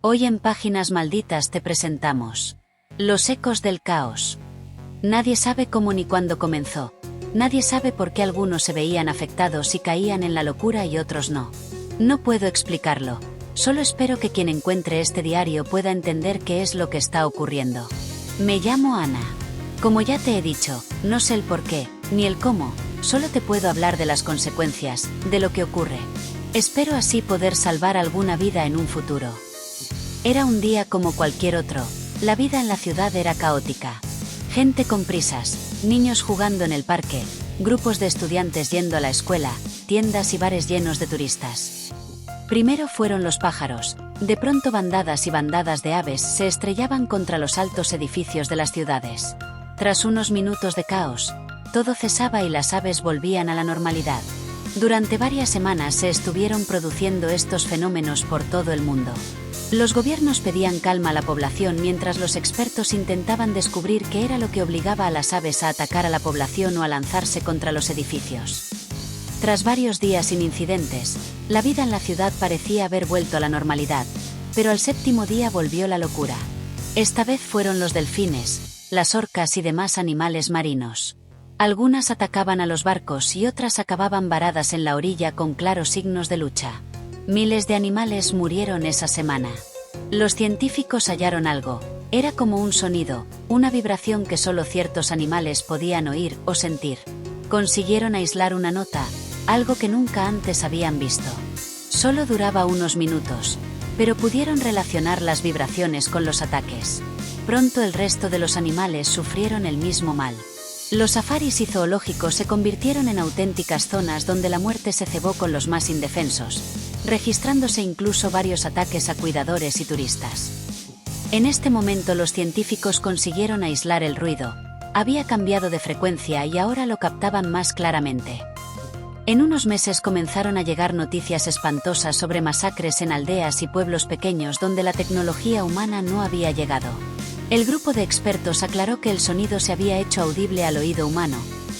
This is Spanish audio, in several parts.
Hoy en Páginas Malditas te presentamos Los ecos del caos. Nadie sabe cómo ni cuándo comenzó. Nadie sabe por qué algunos se veían afectados y caían en la locura y otros no. No puedo explicarlo. Solo espero que quien encuentre este diario pueda entender qué es lo que está ocurriendo. Me llamo Ana. Como ya te he dicho, no sé el por qué, ni el cómo, solo te puedo hablar de las consecuencias, de lo que ocurre. Espero así poder salvar alguna vida en un futuro. Era un día como cualquier otro. La vida en la ciudad era caótica. Gente con prisas, niños jugando en el parque, grupos de estudiantes yendo a la escuela, tiendas y bares llenos de turistas. Primero fueron los pájaros. De pronto bandadas y bandadas de aves se estrellaban contra los altos edificios de las ciudades. Tras unos minutos de caos, todo cesaba y las aves volvían a la normalidad. Durante varias semanas se estuvieron produciendo estos fenómenos por todo el mundo. Los gobiernos pedían calma a la población mientras los expertos intentaban descubrir qué era lo que obligaba a las aves a atacar a la población o a lanzarse contra los edificios. Tras varios días sin incidentes, la vida en la ciudad parecía haber vuelto a la normalidad, pero al séptimo día volvió la locura. Esta vez fueron los delfines, las orcas y demás animales marinos. Algunas atacaban a los barcos y otras acababan varadas en la orilla con claros signos de lucha. Miles de animales murieron esa semana. Los científicos hallaron algo. Era como un sonido, una vibración que solo ciertos animales podían oír o sentir. Consiguieron aislar una nota, algo que nunca antes habían visto. Solo duraba unos minutos, pero pudieron relacionar las vibraciones con los ataques. Pronto el resto de los animales sufrieron el mismo mal. Los safaris y zoológicos se convirtieron en auténticas zonas donde la muerte se cebó con los más indefensos, registrándose incluso varios ataques a cuidadores y turistas. En este momento los científicos consiguieron aislar el ruido. Había cambiado de frecuencia y ahora lo captaban más claramente. En unos meses comenzaron a llegar noticias espantosas sobre masacres en aldeas y pueblos pequeños donde la tecnología humana no había llegado. El grupo de expertos aclaró que el sonido se había hecho audible al oído humano,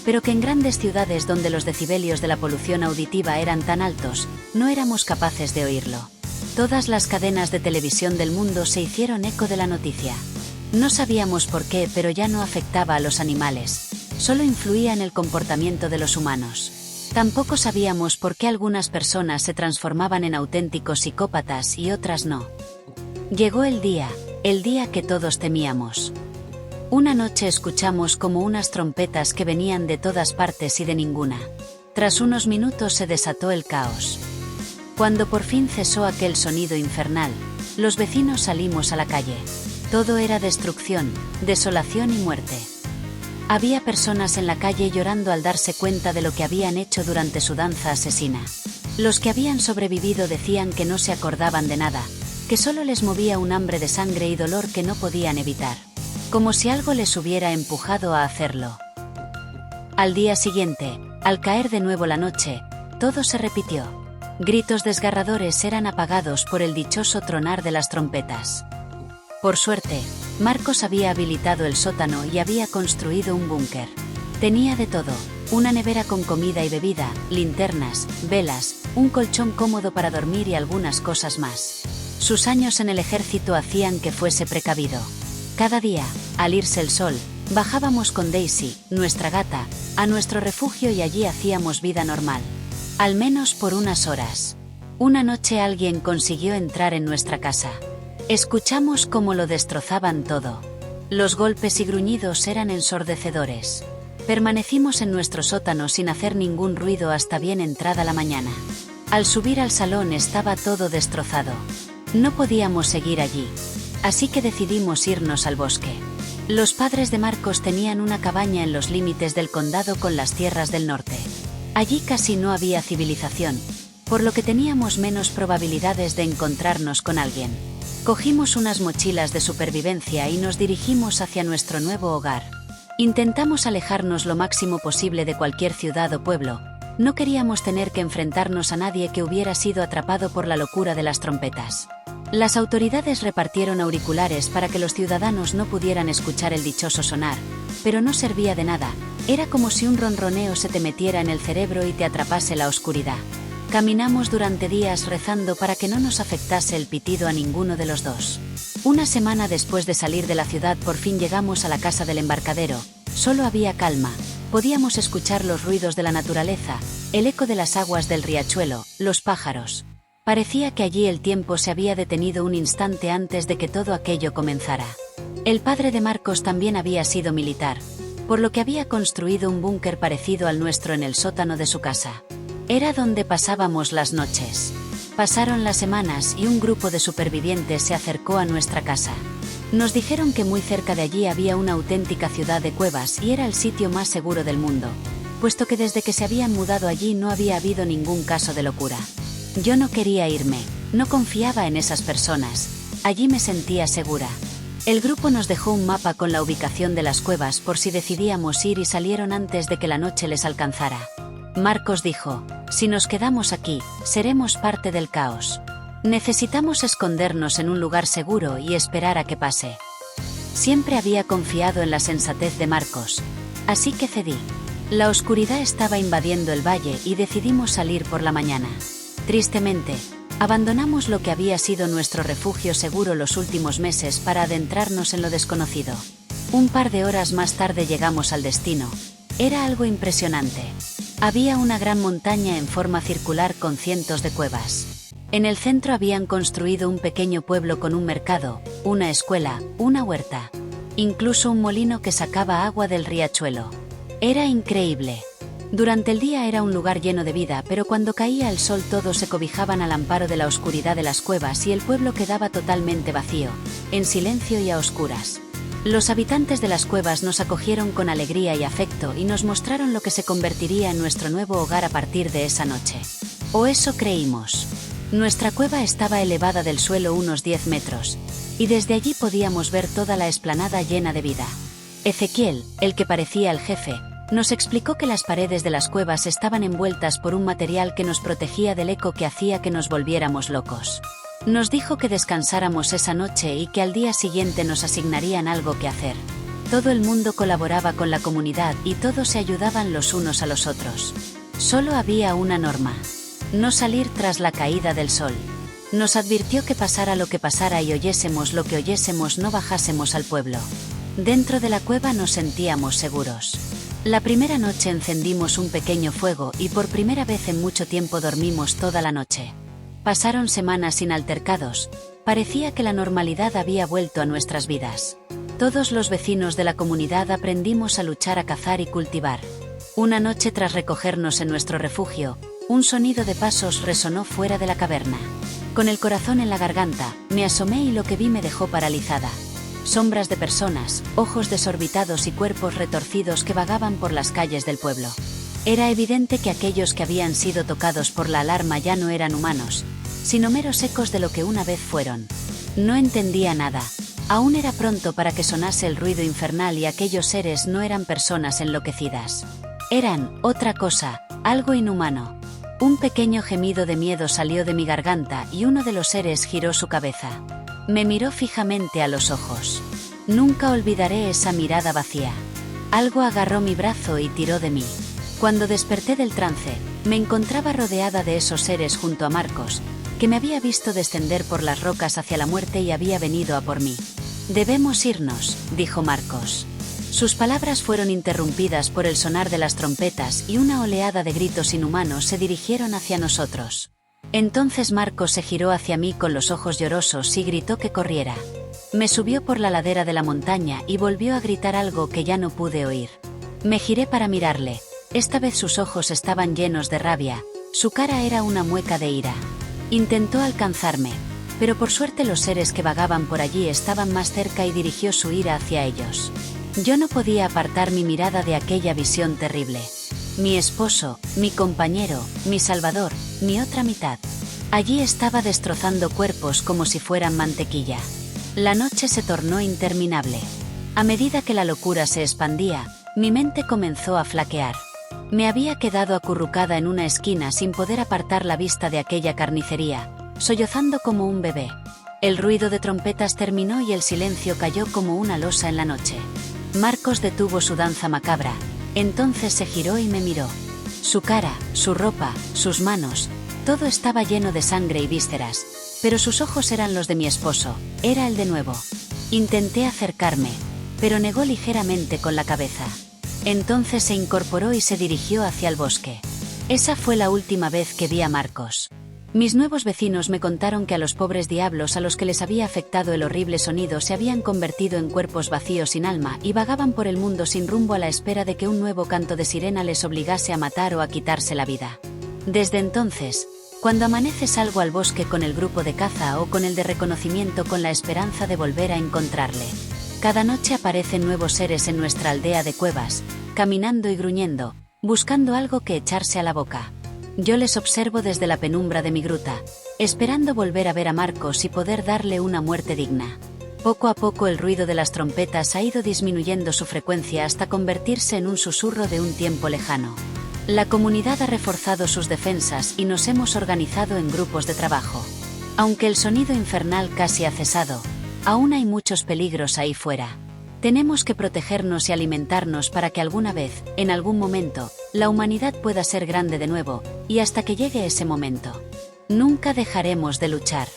pero que en grandes ciudades donde los decibelios de la polución auditiva eran tan altos, no éramos capaces de oírlo. Todas las cadenas de televisión del mundo se hicieron eco de la noticia. No sabíamos por qué, pero ya no afectaba a los animales, solo influía en el comportamiento de los humanos. Tampoco sabíamos por qué algunas personas se transformaban en auténticos psicópatas y otras no. Llegó el día que todos temíamos. Una noche escuchamos como unas trompetas que venían de todas partes y de ninguna. Tras unos minutos se desató el caos. Cuando por fin cesó aquel sonido infernal, los vecinos salimos a la calle. Todo era destrucción, desolación y muerte. Había personas en la calle llorando al darse cuenta de lo que habían hecho durante su danza asesina. Los que habían sobrevivido decían que no se acordaban de nada, que solo les movía un hambre de sangre y dolor que no podían evitar. Como si algo les hubiera empujado a hacerlo. Al día siguiente, al caer de nuevo la noche, todo se repitió. Gritos desgarradores eran apagados por el dichoso tronar de las trompetas. Por suerte, Marcos había habilitado el sótano y había construido un búnker. Tenía de todo, una nevera con comida y bebida, linternas, velas, un colchón cómodo para dormir y algunas cosas más. Sus años en el ejército hacían que fuese precavido. Cada día, al irse el sol, bajábamos con Daisy, nuestra gata, a nuestro refugio y allí hacíamos vida normal. Al menos por unas horas. Una noche alguien consiguió entrar en nuestra casa. Escuchamos cómo lo destrozaban todo. Los golpes y gruñidos eran ensordecedores. Permanecimos en nuestro sótano sin hacer ningún ruido hasta bien entrada la mañana. Al subir al salón estaba todo destrozado. No podíamos seguir allí. Así que decidimos irnos al bosque. Los padres de Marcos tenían una cabaña en los límites del condado con las tierras del norte. Allí casi no había civilización, por lo que teníamos menos probabilidades de encontrarnos con alguien. Cogimos unas mochilas de supervivencia y nos dirigimos hacia nuestro nuevo hogar. Intentamos alejarnos lo máximo posible de cualquier ciudad o pueblo. No queríamos tener que enfrentarnos a nadie que hubiera sido atrapado por la locura de las trompetas. Las autoridades repartieron auriculares para que los ciudadanos no pudieran escuchar el dichoso sonar, pero no servía de nada. Era como si un ronroneo se te metiera en el cerebro y te atrapase la oscuridad. Caminamos durante días rezando para que no nos afectase el pitido a ninguno de los dos. Una semana después de salir de la ciudad por fin llegamos a la casa del embarcadero. Solo había calma. Podíamos escuchar los ruidos de la naturaleza, el eco de las aguas del riachuelo, los pájaros. Parecía que allí el tiempo se había detenido un instante antes de que todo aquello comenzara. El padre de Marcos también había sido militar, por lo que había construido un búnker parecido al nuestro en el sótano de su casa. Era donde pasábamos las noches. Pasaron las semanas y un grupo de supervivientes se acercó a nuestra casa. Nos dijeron que muy cerca de allí había una auténtica ciudad de cuevas y era el sitio más seguro del mundo, puesto que desde que se habían mudado allí no había habido ningún caso de locura. Yo no quería irme, no confiaba en esas personas, allí me sentía segura. El grupo nos dejó un mapa con la ubicación de las cuevas por si decidíamos ir y salieron antes de que la noche les alcanzara. Marcos dijo: si nos quedamos aquí, seremos parte del caos. Necesitamos escondernos en un lugar seguro y esperar a que pase. Siempre había confiado en la sensatez de Marcos, así que cedí. La oscuridad estaba invadiendo el valle y decidimos salir por la mañana. Tristemente, abandonamos lo que había sido nuestro refugio seguro los últimos meses para adentrarnos en lo desconocido. Un par de horas más tarde llegamos al destino. Era algo impresionante. Había una gran montaña en forma circular con cientos de cuevas. En el centro habían construido un pequeño pueblo con un mercado, una escuela, una huerta. Incluso un molino que sacaba agua del riachuelo. Era increíble. Durante el día era un lugar lleno de vida, pero cuando caía el sol todos se cobijaban al amparo de la oscuridad de las cuevas y el pueblo quedaba totalmente vacío, en silencio y a oscuras. Los habitantes de las cuevas nos acogieron con alegría y afecto y nos mostraron lo que se convertiría en nuestro nuevo hogar a partir de esa noche. O eso creímos. Nuestra cueva estaba elevada del suelo unos 10 metros, y desde allí podíamos ver toda la explanada llena de vida. Ezequiel, el que parecía el jefe, nos explicó que las paredes de las cuevas estaban envueltas por un material que nos protegía del eco que hacía que nos volviéramos locos. Nos dijo que descansáramos esa noche y que al día siguiente nos asignarían algo que hacer. Todo el mundo colaboraba con la comunidad y todos se ayudaban los unos a los otros. Solo había una norma: no salir tras la caída del sol. Nos advirtió que pasara lo que pasara y oyésemos lo que oyésemos no bajásemos al pueblo. Dentro de la cueva nos sentíamos seguros. La primera noche encendimos un pequeño fuego y por primera vez en mucho tiempo dormimos toda la noche. Pasaron semanas sin altercados, parecía que la normalidad había vuelto a nuestras vidas. Todos los vecinos de la comunidad aprendimos a luchar, a cazar y cultivar. Una noche tras recogernos en nuestro refugio, un sonido de pasos resonó fuera de la caverna. Con el corazón en la garganta, me asomé y lo que vi me dejó paralizada. Sombras de personas, ojos desorbitados y cuerpos retorcidos que vagaban por las calles del pueblo. Era evidente que aquellos que habían sido tocados por la alarma ya no eran humanos, sino meros ecos de lo que una vez fueron. No entendía nada. Aún era pronto para que sonase el ruido infernal y aquellos seres no eran personas enloquecidas. Eran otra cosa, algo inhumano. Un pequeño gemido de miedo salió de mi garganta y uno de los seres giró su cabeza. Me miró fijamente a los ojos. Nunca olvidaré esa mirada vacía. Algo agarró mi brazo y tiró de mí. Cuando desperté del trance, me encontraba rodeada de esos seres junto a Marcos, que me había visto descender por las rocas hacia la muerte y había venido a por mí. «Debemos irnos», dijo Marcos. Sus palabras fueron interrumpidas por el sonar de las trompetas y una oleada de gritos inhumanos se dirigieron hacia nosotros. Entonces Marcos se giró hacia mí con los ojos llorosos y gritó que corriera. Me subió por la ladera de la montaña y volvió a gritar algo que ya no pude oír. Me giré para mirarle. Esta vez sus ojos estaban llenos de rabia, su cara era una mueca de ira. Intentó alcanzarme, pero por suerte los seres que vagaban por allí estaban más cerca y dirigió su ira hacia ellos. Yo no podía apartar mi mirada de aquella visión terrible. Mi esposo, mi compañero, mi salvador, mi otra mitad. Allí estaba destrozando cuerpos como si fueran mantequilla. La noche se tornó interminable. A medida que la locura se expandía, mi mente comenzó a flaquear. Me había quedado acurrucada en una esquina sin poder apartar la vista de aquella carnicería, sollozando como un bebé. El ruido de trompetas terminó y el silencio cayó como una losa en la noche. Marcos detuvo su danza macabra, entonces se giró y me miró. Su cara, su ropa, sus manos, Todo estaba lleno de sangre y vísceras, pero sus ojos eran los de mi esposo, era el de nuevo. Intenté acercarme, pero negó ligeramente con la cabeza. Entonces se incorporó y se dirigió hacia el bosque. Esa fue la última vez que vi a Marcos. Mis nuevos vecinos me contaron que a los pobres diablos a los que les había afectado el horrible sonido se habían convertido en cuerpos vacíos sin alma y vagaban por el mundo sin rumbo a la espera de que un nuevo canto de sirena les obligase a matar o a quitarse la vida. Desde entonces, cuando amanece salgo al bosque con el grupo de caza o con el de reconocimiento con la esperanza de volver a encontrarle. Cada noche aparecen nuevos seres en nuestra aldea de cuevas, caminando y gruñendo, buscando algo que echarse a la boca. Yo les observo desde la penumbra de mi gruta, esperando volver a ver a Marcos y poder darle una muerte digna. Poco a poco el ruido de las trompetas ha ido disminuyendo su frecuencia hasta convertirse en un susurro de un tiempo lejano. La comunidad ha reforzado sus defensas y nos hemos organizado en grupos de trabajo. Aunque el sonido infernal casi ha cesado, aún hay muchos peligros ahí fuera. Tenemos que protegernos y alimentarnos para que alguna vez, en algún momento, la humanidad pueda ser grande de nuevo, y hasta que llegue ese momento, nunca dejaremos de luchar.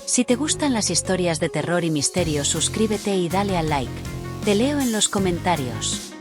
Si te gustan las historias de terror y misterio, suscríbete y dale al like. Te leo en los comentarios.